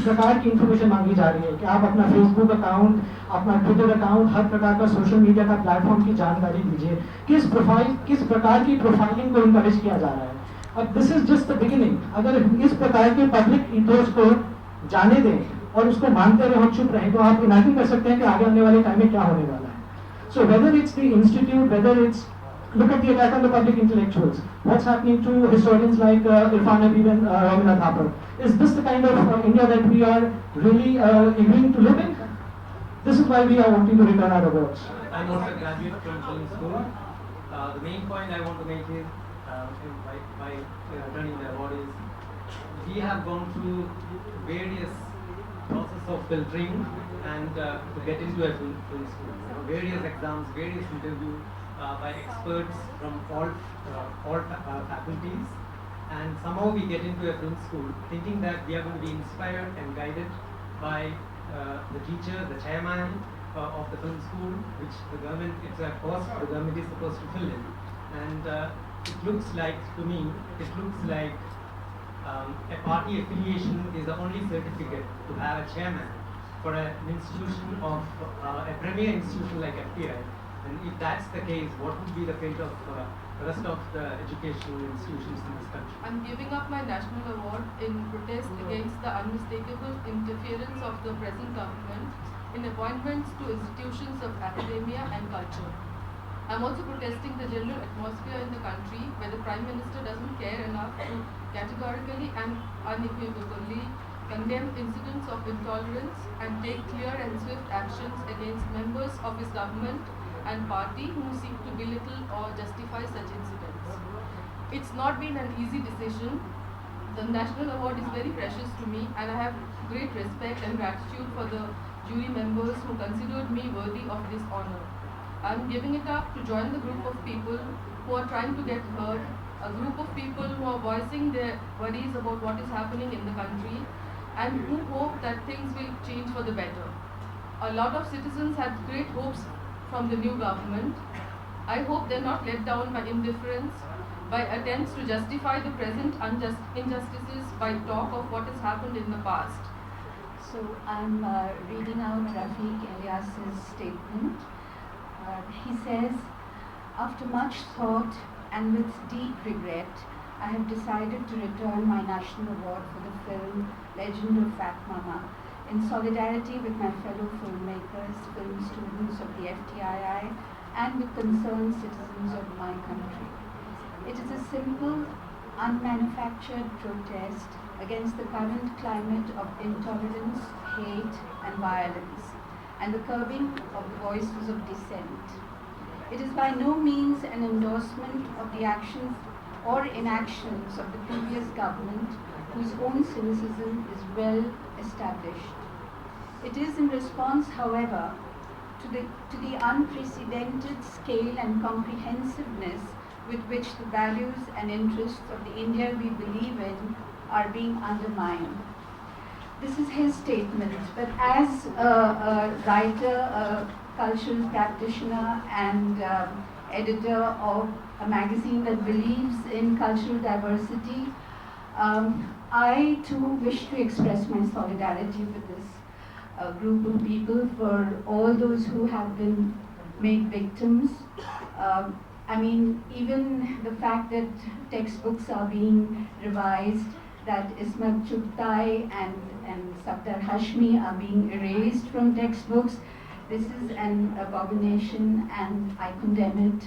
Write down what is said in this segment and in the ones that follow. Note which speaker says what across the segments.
Speaker 1: प्रकार की इन्फॉर्मेशन मांगी जा रही है कि आप अपना फेसबुक अकाउंट, अपना ट्विटर अकाउंट, हर प्रकार का सोशल मीडिया का प्लेटफॉर्म की जानकारी दीजिए। किस प्रकार की प्रोफाइलिंग को इनकरेज किया जा रहा है। अब this is just the beginning. अगर इस प्रकार के पब्लिक इंटरेस्ट को जाने दें और उसको मानते रहे और चुप रहें, तो आप इमेजिन कर सकते हैं कि आगे आने वाले टाइम में क्या होने वाला है। So whether it's the institute, whether it's look at the attack on the public intellectuals. What's happening to historians like Irfan Habib and Ramina Thapar? Is this the kind of India that we are really agreeing to live in? This is why we are wanting to return our awards.
Speaker 2: I'm also a graduate from film school. The main point I want to make is, by returning the award is, we have gone through various process of filtering and to get into a film school. Various exams, various interviews. By experts from all faculties, and somehow we get into a film school thinking that we are going to be inspired and guided by the teacher, the chairman of the film school, which the government, it's a cost the government is supposed to fill in. And it looks like, to me, it looks like a party affiliation is the only certificate to have a chairman for an institution of a premier institution like FTI. And if that's the case, what would be the fate of the rest of the educational institutions in this country?
Speaker 3: I'm giving up my national award in protest against the unmistakable interference of the present government in appointments to institutions of academia and culture. I'm also protesting the general atmosphere in the country where the Prime Minister doesn't care enough to categorically and unequivocally condemn incidents of intolerance and take clear and swift actions against members of his government and party who seek to belittle or justify such incidents. It's not been an easy decision. The national award is very precious to me, and I have great respect and gratitude for the jury members who considered me worthy of this honor. I'm giving it up to join the group of people who are trying to get heard, a group of people who are voicing their worries about what is happening in the country and who hope that things will change for the better. A lot of citizens had great hopes from the new government. I hope they're not let down by indifference, by attempts to justify the present injustices by talk of what has happened in the past.
Speaker 4: So I'm reading out Rafiq Elias's statement. He says, after much thought and with deep regret, I have decided to return my national award for the film Legend of Fat Mama in solidarity with my fellow filmmakers, film students of the FTII, and with concerned citizens of my country. It is a simple, unmanufactured protest against the current climate of intolerance, hate, and violence, and the curbing of the voices of dissent. It is by no means an endorsement of the actions or inactions of the previous government, whose own cynicism is well established. It is in response, however, to the unprecedented scale and comprehensiveness with which the values and interests of the India we believe in are being undermined. This is his statement, but as a writer, a cultural practitioner, and editor of a magazine that believes in cultural diversity, I too wish to express my solidarity with this group of people, for all those who have been made victims. I mean, even the fact that textbooks are being revised, that Ismat Chugtai and Safdar Hashmi are being erased from textbooks, this is an abomination, and I condemn it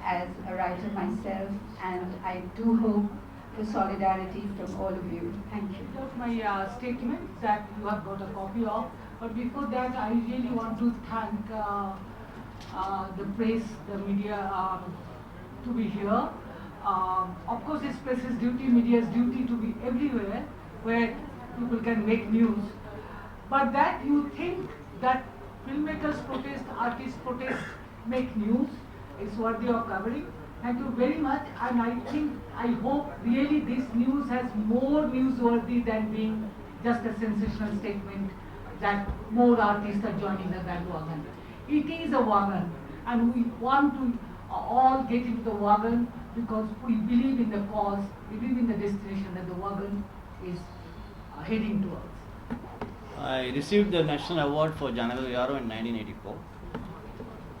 Speaker 4: as a writer myself, and I do hope for solidarity from all of you. Thank you.
Speaker 5: My statement that you have got a copy of, but before that I really want to thank the press, the media to be here. Of course it's press's duty, media's duty to be everywhere where people can make news, but that you think that filmmakers protest, artists protest, make news, is worthy of covering. Thank you very much, and I hope really this news has more newsworthy than being just a sensational statement that more artists are joining the bandwagon. It is a wagon, and we want to all get into the wagon because we believe in the cause, we believe in the destination that the wagon is heading towards.
Speaker 6: I received the National Award for Janavil Yaro in 1984.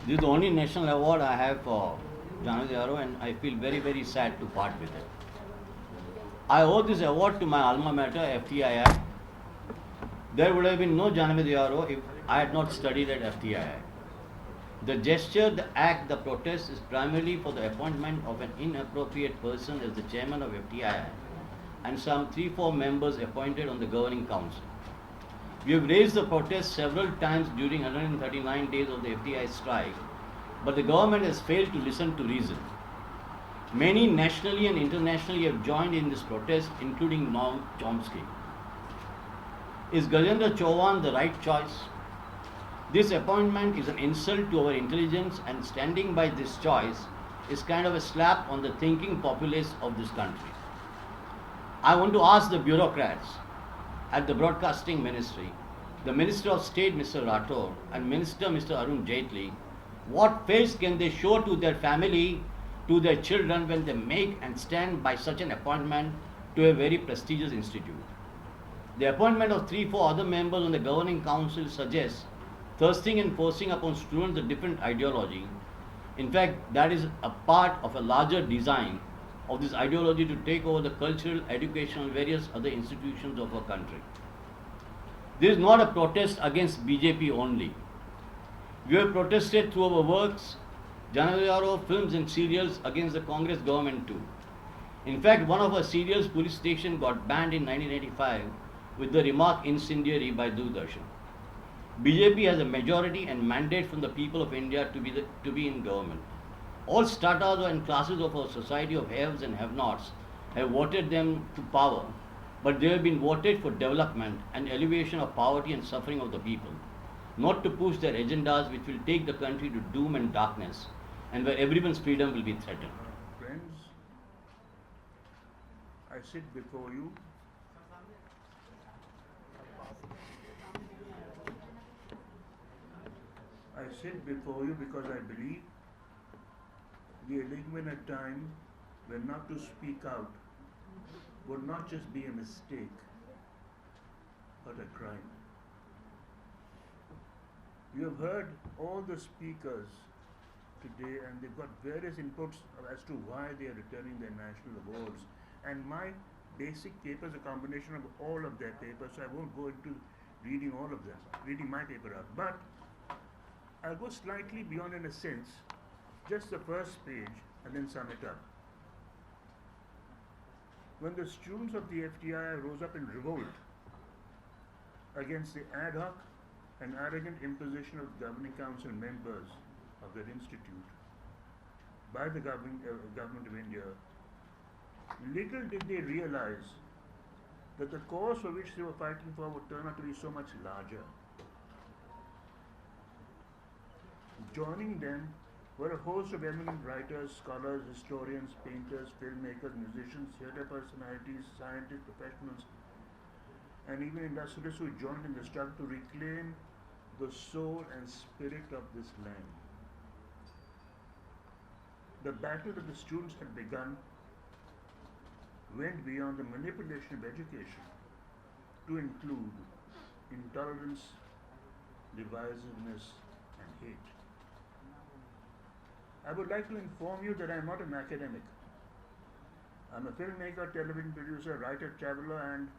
Speaker 6: This is the only national award I have for Janavil Yaro, and I feel very, very sad to part with it. I owe this award to my alma mater, FTII. There would have been no Janavil Yaro if I had not studied at FTII. The gesture, the act, the protest is primarily for the appointment of an inappropriate person as the chairman of FTII and some 3-4 members appointed on the governing council. We have raised the protest several times during 139 days of the FTI strike, but the government has failed to listen to reason. Many nationally and internationally have joined in this protest, including Noam Chomsky. Is Gajendra Chauhan the right choice? This appointment is an insult to our intelligence, and standing by this choice is kind of a slap on the thinking populace of this country. I want to ask the bureaucrats at the Broadcasting Ministry, the Minister of State Mr. Rathore and Minister Mr. Arun Jaitley, what face can they show to their family, to their children when they make and stand by such an appointment to a very prestigious institute? The appointment of 3-4 other members on the governing council suggests thirsting and forcing upon students a different ideology. In fact, that is a part of a larger design of this ideology to take over the cultural, educational, various other institutions of our country. This is not a protest against BJP only. We have protested through our works, Janavil Yaro, films and serials against the Congress government too. In fact, one of our serials, Police Station, got banned in 1985 with the remark incendiary by Doordarshan. BJP has a majority and mandate from the people of India to be in government. All stratas and classes of our society of haves and have-nots have voted them to power, but they have been voted for development and alleviation of poverty and suffering of the people, not to push their agendas which will take the country to doom and darkness, and where everyone's freedom will be threatened.
Speaker 7: Friends, I sit before you because I believe we are living in a time when not to speak out would not just be a mistake, but a crime. You have heard all the speakers today, and they've got various inputs as to why they are returning their national awards. And my basic paper is a combination of all of their papers, so I won't go into reading all of them, reading my paper out. But I'll go slightly beyond in a sense, just the first page, and then sum it up. When the students of the FTI rose up in revolt against the ad hoc and arrogant imposition of governing council members of that institute by the government of India, little did they realize that the cause for which they were fighting for would turn out to be so much larger. Joining them were a host of eminent writers, scholars, historians, painters, filmmakers, musicians, theatre personalities, scientists, professionals, and even industrialists who joined in the struggle to reclaim the soul and spirit of this land. The battle that the students had begun went beyond the manipulation of education to include intolerance, divisiveness, and hate. I would like to inform you that I am not an academic. I am a filmmaker, television producer, writer, traveler, and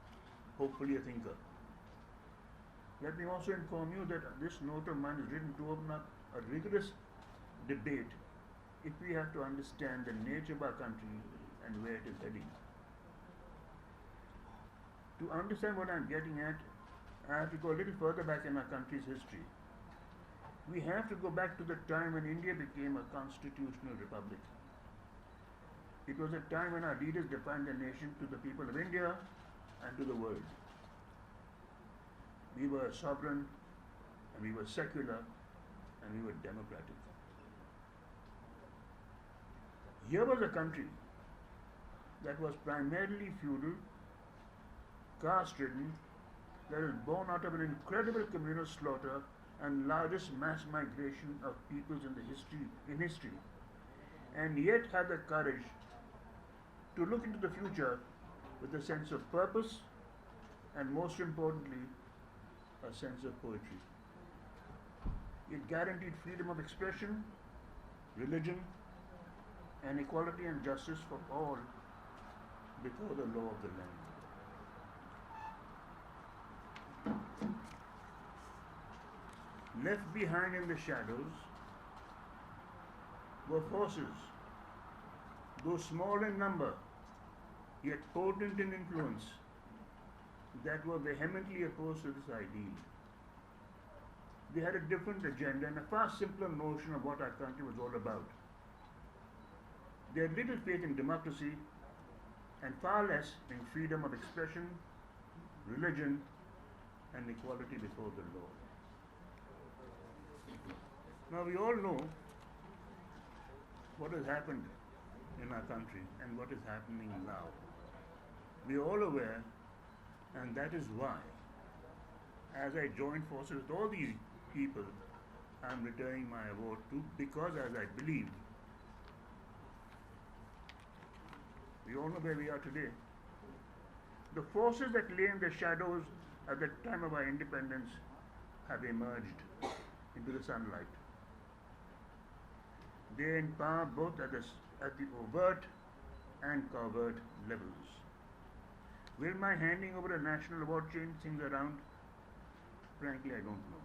Speaker 7: hopefully a thinker. Let me also inform you that this note of mine is written to open up a rigorous debate if we have to understand the nature of our country and where it is heading. To understand what I am getting at, I have to go a little further back in our country's history. We have to go back to the time when India became a constitutional republic. It was a time when our leaders defined the nation to the people of India and to the world. We were sovereign, and we were secular, and we were democratic. Here was a country that was primarily feudal, caste-ridden, that was born out of an incredible communal slaughter and largest mass migration of peoples in history, and yet had the courage to look into the future with a sense of purpose and, most importantly, a sense of poetry. It guaranteed freedom of expression, religion, and equality and justice for all before the law of the land. Left behind in the shadows were forces, though small in number, yet potent in influence, that were vehemently opposed to this ideal. They had a different agenda and a far simpler notion of what our country was all about. They had little faith in democracy and far less in freedom of expression, religion, and equality before the law. Now we all know what has happened in our country and what is happening now. We are all aware, and that is why, as I join forces with all these people, I am returning my award to, because as I believe, we all know where we are today. The forces that lay in the shadows at the time of our independence have emerged into the sunlight. They are in power both at the overt and covert levels. Will my handing over a national award change things around? Frankly, I don't know.